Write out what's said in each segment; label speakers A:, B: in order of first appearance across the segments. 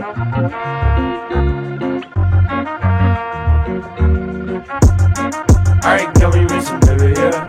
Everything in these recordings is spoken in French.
A: Alright, can we reach some baby, yeah?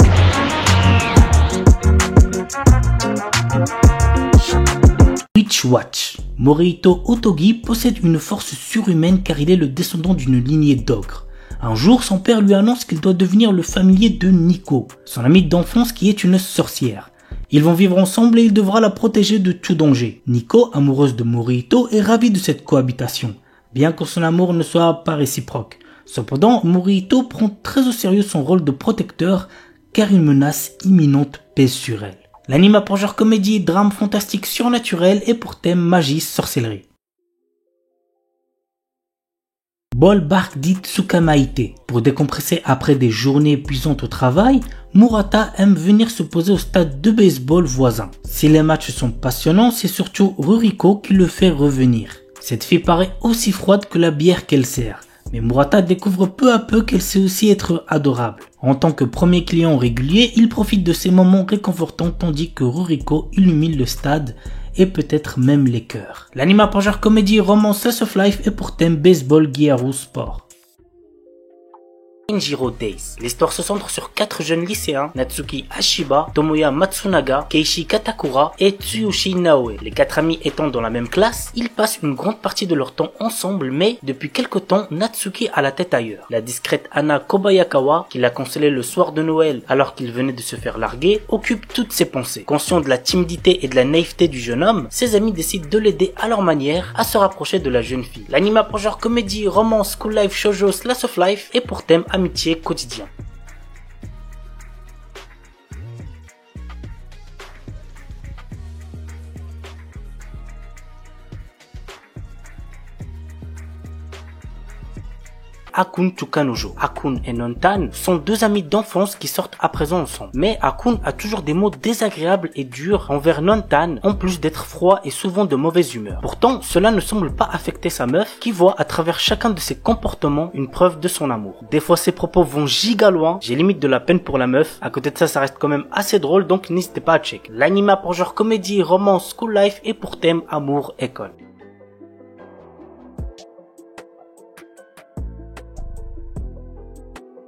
B: Witch Watch. Morihito Otogi possède une force surhumaine car il est le descendant d'une lignée d'ogres. Un jour, son père lui annonce qu'il doit devenir le familier de Nico, son amie d'enfance qui est une sorcière. Ils vont vivre ensemble et il devra la protéger de tout danger. Nico, amoureuse de Morihito, est ravie de cette cohabitation, bien que son amour ne soit pas réciproque. Cependant, Morihito prend très au sérieux son rôle de protecteur car une menace imminente pèse sur elle. L'anime a pour genre comédie, drame fantastique surnaturel et pour thème magie, sorcellerie. Ball Bark dit Tsukamaite. Pour décompresser après des journées épuisantes au travail, Murata aime venir se poser au stade de baseball voisin. Si les matchs sont passionnants, c'est surtout Ruriko qui le fait revenir. Cette fille paraît aussi froide que la bière qu'elle sert. Mais Murata découvre peu à peu qu'elle sait aussi être adorable. En tant que premier client régulier, il profite de ces moments réconfortants tandis que Ruriko illumine le stade et peut-être même les cœurs. L'anime a pour genre comédie, romance, slice of life et pour thème baseball, Gyaru Sport. Kenjiro Days. L'histoire se centre sur 4 jeunes lycéens, Natsuki Ashiba, Tomoya Matsunaga, Keishi Katakura et Tsuyoshi Naoe. Les 4 amis étant dans la même classe, ils passent une grande partie de leur temps ensemble, mais depuis quelque temps, Natsuki a la tête ailleurs. La discrète Ana Kobayakawa, qui l'a consolé le soir de Noël alors qu'il venait de se faire larguer, occupe toutes ses pensées. Conscient de la timidité et de la naïveté du jeune homme, ses amis décident de l'aider à leur manière à se rapprocher de la jeune fille. L'anime a pour genre comédie, romance, school life, shoujo, slice of life et pour thème amitié quotidien. Akun Tsukanojo. Akun et Nontan sont 2 amis d'enfance qui sortent à présent ensemble. Mais Akun a toujours des mots désagréables et durs envers Nontan, en plus d'être froid et souvent de mauvaise humeur. Pourtant, cela ne semble pas affecter sa meuf, qui voit à travers chacun de ses comportements une preuve de son amour. Des fois, ses propos vont giga loin, j'ai limite de la peine pour la meuf. À côté de ça, ça reste quand même assez drôle, donc n'hésitez pas à check. L'anime a pour genre comédie, romance, school life et pour thème amour, école.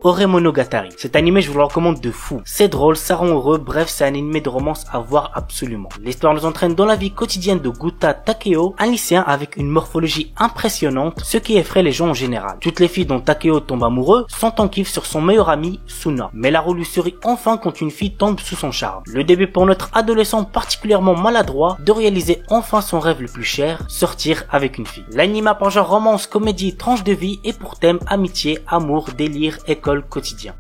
B: Ore Monogatari. Cet animé, je vous le recommande de fou. C'est drôle, ça rend heureux, bref, c'est un animé de romance à voir absolument. L'histoire nous entraîne dans la vie quotidienne de Guta Takeo, un lycéen avec une morphologie impressionnante, ce qui effraie les gens en général. Toutes les filles dont Takeo tombe amoureux sont en kiff sur son meilleur ami, Suna. Mais la roue lui sourit enfin quand une fille tombe sous son charme. Le début pour notre adolescent particulièrement maladroit de réaliser enfin son rêve le plus cher, sortir avec une fille. L'anime a pour genre romance, comédie, tranche de vie et pour thème amitié, amour, délire, école, quotidien.